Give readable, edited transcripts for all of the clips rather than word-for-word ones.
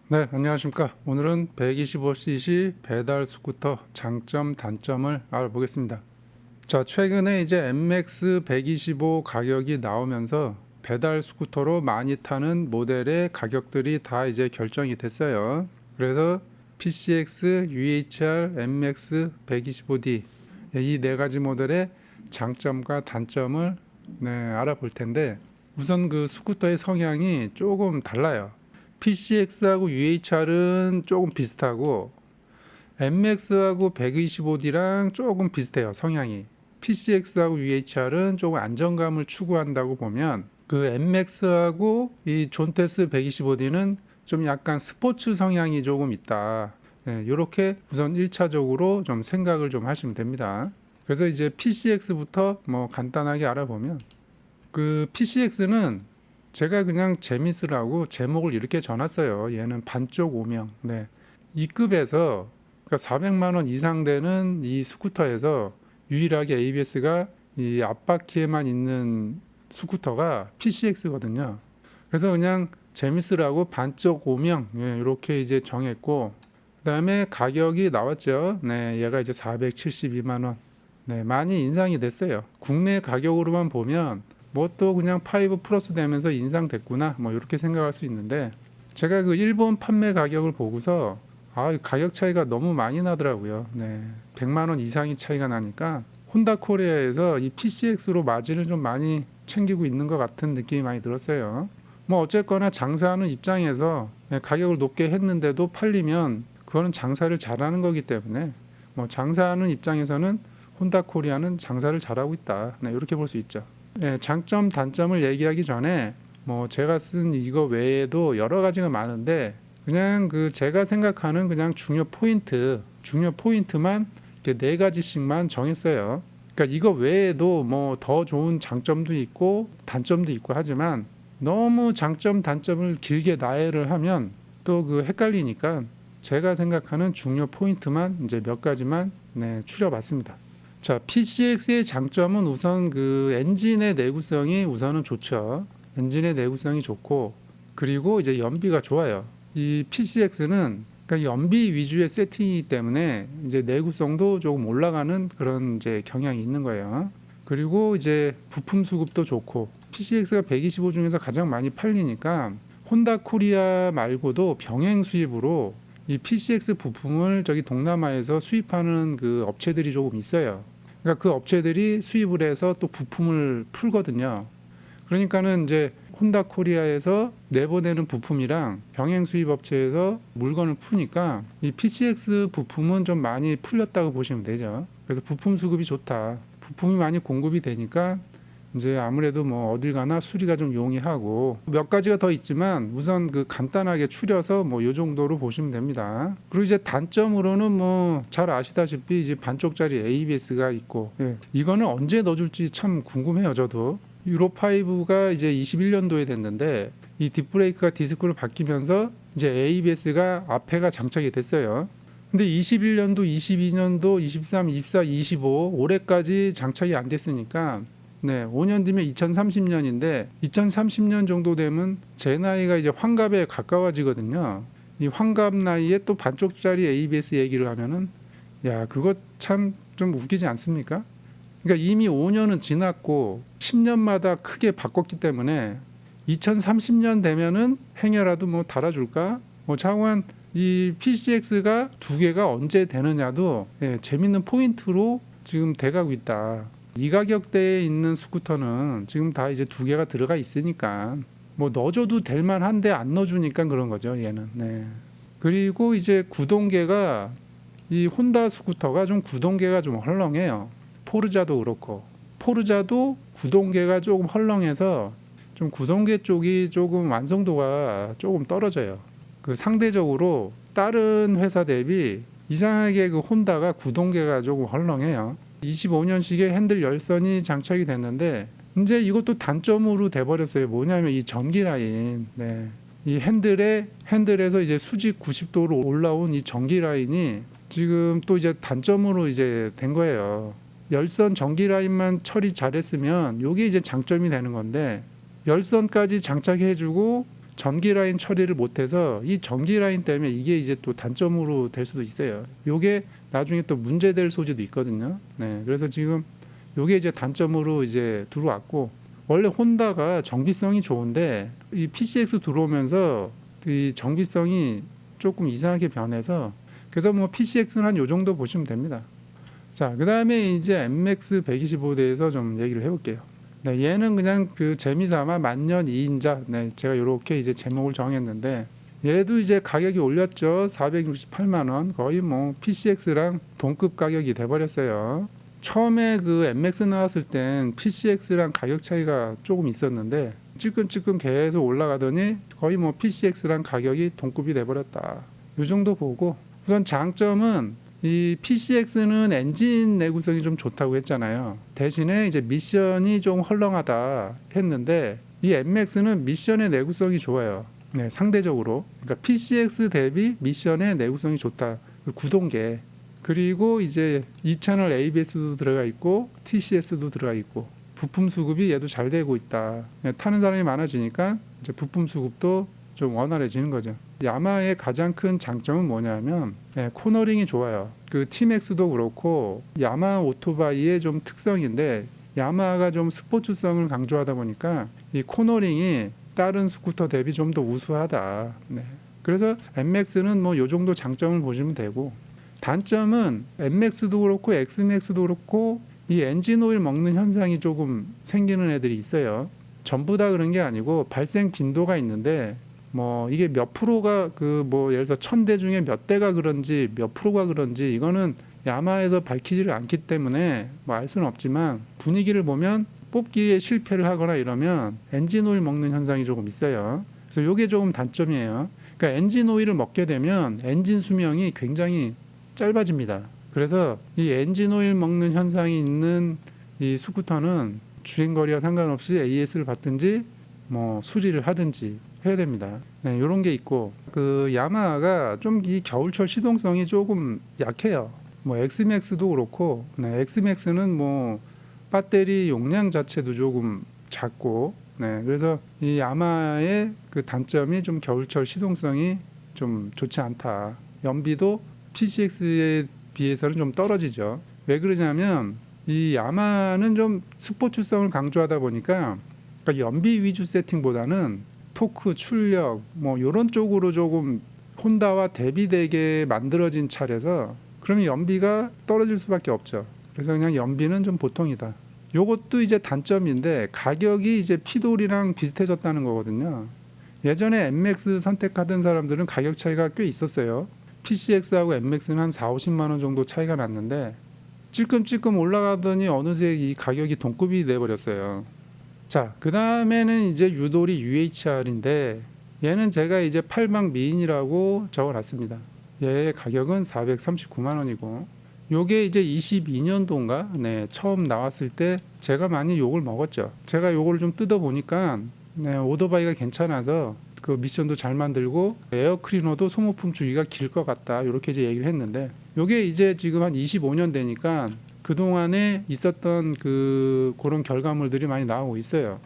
네, 안녕하십니까. 오늘은 125cc 배달 스쿠터 장점, 단점을 알아보겠습니다. 자, 최근에 이제 MX 125 가격이 나오면서 배달 스쿠터로 많이 타는 모델의 가격들이 다 이제 결정이 됐어요. 그래서 PCX, UHR, MX 125D 이 네 가지 모델의 장점과 단점을 알아볼 텐데, 우선 그 스쿠터의 성향이 조금 달라요. PCX하고 UHR은 조금 비슷하고 MX하고 125D랑 조금 비슷해요, 성향이. PCX하고 UHR은 조금 안정감을 추구한다고 보면, 그 MX하고 이 존테스 125D는 좀 약간 스포츠 성향이 조금 있다. 이렇게 우선 1차적으로 좀 생각을 좀 하시면 됩니다. 그래서 이제 PCX부터 뭐 간단하게 알아보면, 그 PCX는 제가 그냥 재밌으라고 제목을 이렇게 전놨어요. 얘는 반쪽 오명. 네. 이 급에서, 그러니까 400만 원 이상 되는 이 스쿠터에서 유일하게 ABS가 이 앞바퀴에만 있는 스쿠터가 PCX거든요. 그래서 그냥 재밌으라고 반쪽 오명, 이렇게 이제 정했고, 그다음에 가격이 나왔죠. 네, 얘가 이제 472만 원. 네, 많이 인상이 됐어요. 국내 가격으로만 보면 뭐 또 그냥 5 플러스 되면서 인상됐구나, 뭐 이렇게 생각할 수 있는데, 제가 그 일본 판매 가격을 보고서 가격 차이가 너무 많이 나더라고요. 네, 100만 원 이상이 차이가 나니까 혼다 코리아에서 이 PCX로 마진을 좀 많이 챙기고 있는 것 같은 느낌이 많이 들었어요. 뭐 어쨌거나 장사하는 입장에서 가격을 높게 했는데도 팔리면 그거는 장사를 잘하는 거기 때문에, 뭐 장사하는 입장에서는 혼다 코리아는 장사를 잘하고 있다, 이렇게 볼 수 있죠. 장점, 단점을 얘기하기 전에 뭐 제가 쓴 이거 외에도 여러 가지가 많은데, 그냥 그 제가 생각하는 그냥 중요 포인트만 이렇게 네 가지씩만 정했어요. 그러니까 이거 외에도 뭐 더 좋은 장점도 있고 단점도 있고 하지만, 너무 장점, 단점을 길게 나열을 하면 또 그 헷갈리니까 제가 생각하는 중요 포인트만 이제 몇 가지만 추려봤습니다. 자, PCX의 장점은 우선 그 엔진의 내구성이 우선은 좋죠. 엔진의 내구성이 좋고, 그리고 이제 연비가 좋아요. 이 PCX는 그러니까 연비 위주의 세팅이기 때문에 이제 내구성도 조금 올라가는 그런 이제 경향이 있는 거예요. 그리고 이제 부품 수급도 좋고, PCX가 125 중에서 가장 많이 팔리니까 혼다 코리아 말고도 병행 수입으로 이 PCX 부품을 저기 동남아에서 수입하는 그 업체들이 조금 있어요. 그러니까 그 업체들이 수입을 해서 또 부품을 풀거든요. 그러니까는 이제 혼다 코리아에서 내보내는 부품이랑 병행 수입 업체에서 물건을 푸니까 이 PCX 부품은 좀 많이 풀렸다고 보시면 되죠. 그래서 부품 수급이 좋다. 부품이 많이 공급이 되니까 이제 아무래도 뭐 어딜 가나 수리가 좀 용이하고, 몇 가지가 더 있지만 우선 그 간단하게 추려서 뭐 요 정도로 보시면 됩니다. 그리고 이제 단점으로는 뭐 잘 아시다시피 이제 반쪽짜리 ABS가 있고, 이거는 언제 넣어줄지 참 궁금해요, 저도. 유로5가 이제 21년도에 됐는데, 이 딥브레이크가 디스크로 바뀌면서 이제 ABS가 앞에가 장착이 됐어요. 근데 21년도, 22년도, 23, 24, 25 올해까지 장착이 안 됐으니까, 5년 뒤면 2030년인데 2030년 정도 되면 제 나이가 이제 환갑에 가까워지거든요. 이 환갑 나이에 또 반쪽짜리 ABS 얘기를 하면은, 야, 그거 참 좀 웃기지 않습니까? 그러니까 이미 5년은 지났고 10년마다 크게 바꿨기 때문에 2030년 되면은 행여라도 뭐 달아줄까? 뭐 차후한 이 PCX가 두 개가 언제 되느냐도 재밌는 포인트로 지금 돼가고 있다. 이 가격대에 있는 스쿠터는 지금 다 이제 두 개가 들어가 있으니까 뭐 넣어줘도 될 만한데 안 넣어주니까 그런 거죠, 얘는. 그리고 이제 구동계가, 이 혼다 스쿠터가 좀 구동계가 좀 헐렁해요. 포르자도 그렇고, 포르자도 구동계가 조금 헐렁해서 좀 구동계 쪽이 조금 완성도가 조금 떨어져요. 그 상대적으로 다른 회사 대비 이상하게 그 혼다가 구동계가 조금 헐렁해요. 25년식의 핸들 열선이 장착이 됐는데 이제 이것도 단점으로 돼버렸어요. 뭐냐면 이 전기 라인, 이 핸들에서 이제 수직 90도로 올라온 이 전기 라인이 지금 또 이제 단점으로 이제 된 거예요. 열선 전기 라인만 처리 잘했으면 이게 이제 장점이 되는 건데, 열선까지 장착해주고 전기 라인 처리를 못해서 이 전기 라인 때문에 이게 이제 또 단점으로 될 수도 있어요. 요게 나중에 또 문제될 소지도 있거든요. 네, 그래서 지금 요게 이제 단점으로 이제 들어왔고, 원래 혼다가 정비성이 좋은데 이 PCX 들어오면서 이 정비성이 조금 이상하게 변해서, 그래서 뭐 PCX는 한 요 정도 보시면 됩니다. 자, 그 다음에 이제 MX 125 대해서 좀 얘기를 해볼게요. 네, 얘는 그냥 그 재미삼아 만년 2인자. 네, 제가 이렇게 이제 제목을 정했는데, 얘도 이제 가격이 올렸죠. 468만 원. 거의 뭐 PCX랑 동급 가격이 돼버렸어요. 처음에 그 MX 나왔을 땐 PCX랑 가격 차이가 조금 있었는데 찔끔찔끔 계속 올라가더니 거의 뭐 PCX랑 가격이 동급이 돼버렸다. 이 정도 보고, 우선 장점은 이 PCX는 엔진 내구성이 좀 좋다고 했잖아요. 대신에 이제 미션이 좀 헐렁하다 했는데, 이 MX는 미션의 내구성이 좋아요. 네, 상대적으로. 그러니까 PCX 대비 미션의 내구성이 좋다. 구동계. 그리고 이제 2채널 ABS도 들어가 있고 TCS도 들어가 있고, 부품 수급이 얘도 잘 되고 있다. 타는 사람이 많아지니까 이제 부품 수급도 좀 원활해지는 거죠. 야마하의 가장 큰 장점은 뭐냐면 코너링이 좋아요. 그 T맥스도 그렇고 야마하 오토바이의 좀 특성인데, 야마하가 좀 스포츠성을 강조하다 보니까 이 코너링이 다른 스쿠터 대비 좀 더 우수하다. 네. 그래서 MX는 뭐 요 정도 장점을 보시면 되고, 단점은 MX도 그렇고 XMAX도 그렇고 이 엔진 오일 먹는 현상이 조금 생기는 애들이 있어요. 전부 다 그런 게 아니고 발생 빈도가 있는데, 뭐 이게 몇 프로가 그 뭐 예를 들어서 1000대 중에 몇 대가 그런지 몇 프로가 그런지 이거는 야마에서 밝히지를 않기 때문에 뭐 알 수는 없지만, 분위기를 보면 뽑기에 실패를 하거나 이러면 엔진 오일 먹는 현상이 조금 있어요. 그래서 이게 조금 단점이에요. 그러니까 엔진 오일을 먹게 되면 엔진 수명이 굉장히 짧아집니다. 그래서 이 엔진 오일 먹는 현상이 있는 이 스쿠터는 주행거리와 상관없이 AS를 받든지 뭐 수리를 하든지 해야 됩니다. 네, 이런 게 있고, 그 야마하가 좀 이 겨울철 시동성이 조금 약해요. 뭐 엑스맥스도 그렇고, 네, 엑스맥스는 뭐 배터리 용량 자체도 조금 작고, 네, 그래서 이 야마하의 그 단점이 좀 겨울철 시동성이 좀 좋지 않다. 연비도 PCX에 비해서는 좀 떨어지죠. 왜 그러냐면 이 야마하는 좀 스포츠성을 강조하다 보니까, 그러니까 연비 위주 세팅보다는 토크, 출력 뭐 이런 쪽으로 조금 혼다와 대비되게 만들어진 차라서, 그러면 연비가 떨어질 수밖에 없죠. 그래서 그냥 연비는 좀 보통이다. 요것도 이제 단점인데, 가격이 이제 피돌이랑 비슷해졌다는 거거든요. 예전에 MX 선택하던 사람들은 가격 차이가 꽤 있었어요. PCX하고 MX는 한 4, 50만 원 정도 차이가 났는데 찔끔찔끔 올라가더니 어느새 이 가격이 동급이 돼버렸어요. 자, 그 다음에는 이제 유도리 UHR인데, 얘는 제가 이제 8방 미인이라고 적어놨습니다. 얘의 가격은 439만 원이고, 요게 이제 22년도인가 네, 처음 나왔을 때 제가 많이 욕을 먹었죠. 제가 요거를 좀 뜯어보니까 네, 오토바이가 괜찮아서 그 미션도 잘 만들고 에어클리너도 소모품 주기가 길 것 같다, 이렇게 이제 얘기를 했는데, 요게 이제 지금 한 25년 되니까 그동안에 있었던 그런 결과물들이 많이 나오고 있어요.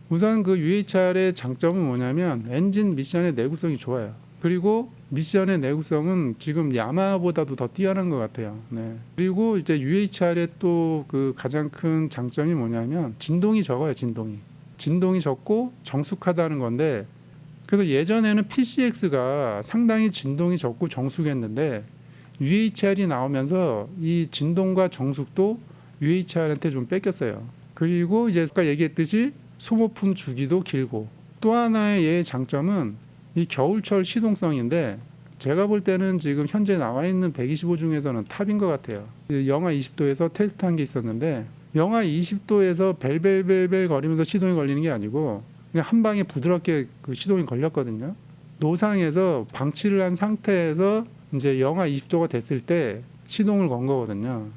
우선 그 UHR의 장점은 뭐냐면 엔진 미션의 내구성이 좋아요. 그리고 미션의 내구성은 지금 야마하보다도 더 뛰어난 것 같아요. 네. 그리고 이제 UHR의 또 그 가장 큰 장점이 뭐냐면 진동이 적어요. 진동이 적고 정숙하다는 건데, 그래서 예전에는 PCX가 상당히 진동이 적고 정숙했는데 UHR이 나오면서 이 진동과 정숙도 UHR한테 좀 뺏겼어요. 그리고 이제 아까 얘기했듯이 소모품 주기도 길고, 또 하나의 얘의 장점은 이 겨울철 시동성인데, 제가 볼 때는 지금 현재 나와 있는 125 중에서는 탑인 것 같아요. 영하 20도에서 테스트한 게 있었는데, 영하 20도에서 벨벨벨벨 거리면서 시동이 걸리는 게 아니고 그냥 한 방에 부드럽게 그 시동이 걸렸거든요. 노상에서 방치를 한 상태에서 이제 영하 20도가 됐을 때 시동을 건 거거든요.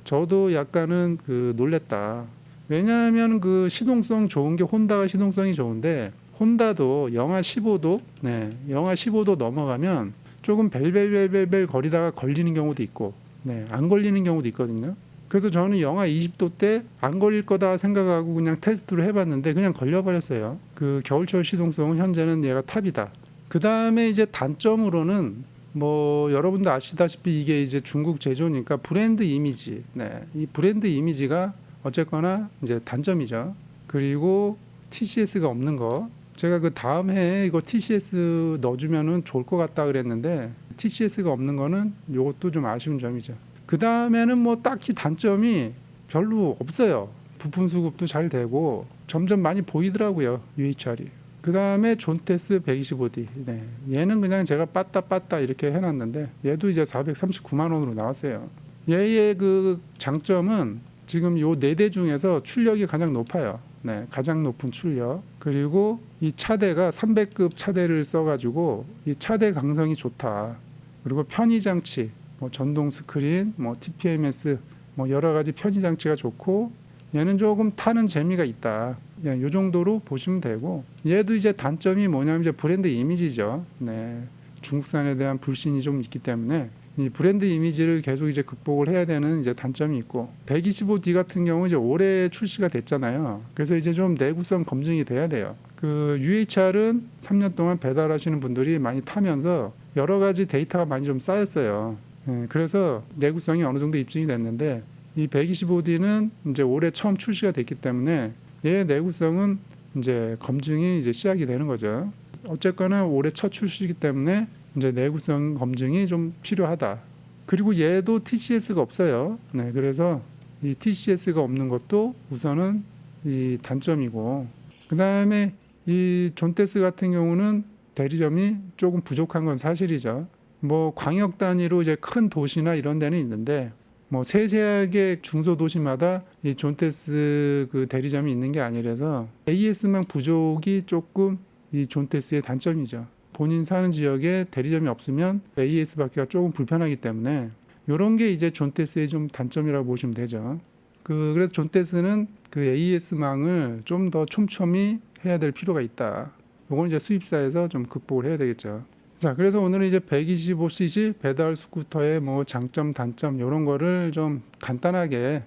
저도 약간은 그 놀랬다. 왜냐하면 그 시동성 좋은 게 혼다가 시동성이 좋은데, 혼다도 영하 15도, 네, 영하 15도 넘어가면 조금 벨벨벨벨벨 거리다가 걸리는 경우도 있고, 네, 안 걸리는 경우도 있거든요. 그래서 저는 영하 20도 때 안 걸릴 거다 생각하고 그냥 테스트를 해봤는데 그냥 걸려버렸어요. 그 겨울철 시동성은 현재는 얘가 탑이다. 그 다음에 이제 단점으로는 뭐 여러분도 아시다시피 이게 이제 중국 제조니까 브랜드 이미지, 네, 이 브랜드 이미지가 어쨌거나 이제 단점이죠. 그리고 TCS가 없는 거. 제가 그 다음 해에 이거 TCS 넣어주면은 좋을 것 같다 그랬는데 TCS가 없는 거는 이것도 좀 아쉬운 점이죠. 그 다음에는 뭐 딱히 단점이 별로 없어요. 부품 수급도 잘 되고 점점 많이 보이더라고요, UHR이. 그 다음에 존테스 125D. 네, 얘는 그냥 제가 빠따 이렇게 해놨는데 얘도 이제 439만 원으로 나왔어요. 얘의 그 장점은 지금 요 4대 중에서 출력이 가장 높아요. 네, 가장 높은 출력. 그리고 이 차대가 300급 차대를 써가지고 이 차대 강성이 좋다. 그리고 편의 장치, 뭐 전동 스크린, 뭐 TPMS, 뭐 여러 가지 편의 장치가 좋고 얘는 조금 타는 재미가 있다. 예, 요 정도로 보시면 되고 얘도 이제 단점이 뭐냐면 이제 브랜드 이미지죠. 네, 중국산에 대한 불신이 좀 있기 때문에 이 브랜드 이미지를 계속 이제 극복을 해야 되는 이제 단점이 있고 125D 같은 경우 이제 올해 출시가 됐잖아요. 그래서 이제 좀 내구성 검증이 돼야 돼요. 그 UHR은 3년 동안 배달하시는 분들이 많이 타면서 여러 가지 데이터가 많이 좀 쌓였어요. 예, 그래서 내구성이 어느 정도 입증이 됐는데 이 125D는 이제 올해 처음 출시가 됐기 때문에 얘의 내구성은 이제 검증이 이제 시작이 되는 거죠. 어쨌거나 올해 첫 출시이기 때문에 이제 내구성 검증이 좀 필요하다. 그리고 얘도 TCS가 없어요. 네, 그래서 이 TCS가 없는 것도 우선은 이 단점이고, 그 다음에 이 존테스 같은 경우는 대리점이 조금 부족한 건 사실이죠. 뭐 광역 단위로 이제 큰 도시나 이런 데는 있는데 뭐 세세하게 중소도시마다 이 존테스 그 대리점이 있는 게 아니라서 AS망 부족이 조금 이 존테스의 단점이죠. 본인 사는 지역에 대리점이 없으면 AS 받기가 조금 불편하기 때문에 이런 게 이제 존테스의 좀 단점이라고 보시면 되죠. 그래서 존테스는 그 AS망을 좀 더 촘촘히 해야 될 필요가 있다. 이건 이제 수입사에서 좀 극복을 해야 되겠죠. 자, 그래서 오늘은 이제 125cc 배달 스쿠터의 뭐 장점, 단점 이런 거를 좀 간단하게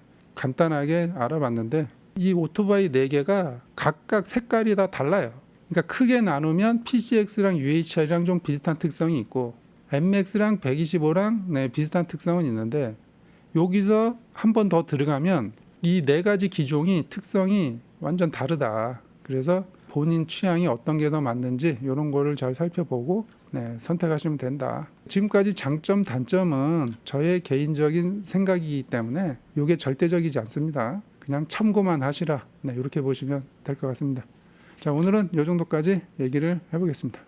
알아봤는데 이 오토바이 4개가 각각 색깔이 다 달라요. 그러니까 크게 나누면 PCX랑 UHR이랑 좀 비슷한 특성이 있고 MX랑 125랑 네, 비슷한 특성은 있는데 여기서 한 번 더 들어가면 이 4가지 기종이 특성이 완전 다르다. 그래서 본인 취향이 어떤 게 더 맞는지 이런 거를 잘 살펴보고 네, 선택하시면 된다. 지금까지 장점, 단점은 저의 개인적인 생각이기 때문에 이게 절대적이지 않습니다. 그냥 참고만 하시라. 네, 이렇게 보시면 될 것 같습니다. 자, 오늘은 이 정도까지 얘기를 해보겠습니다.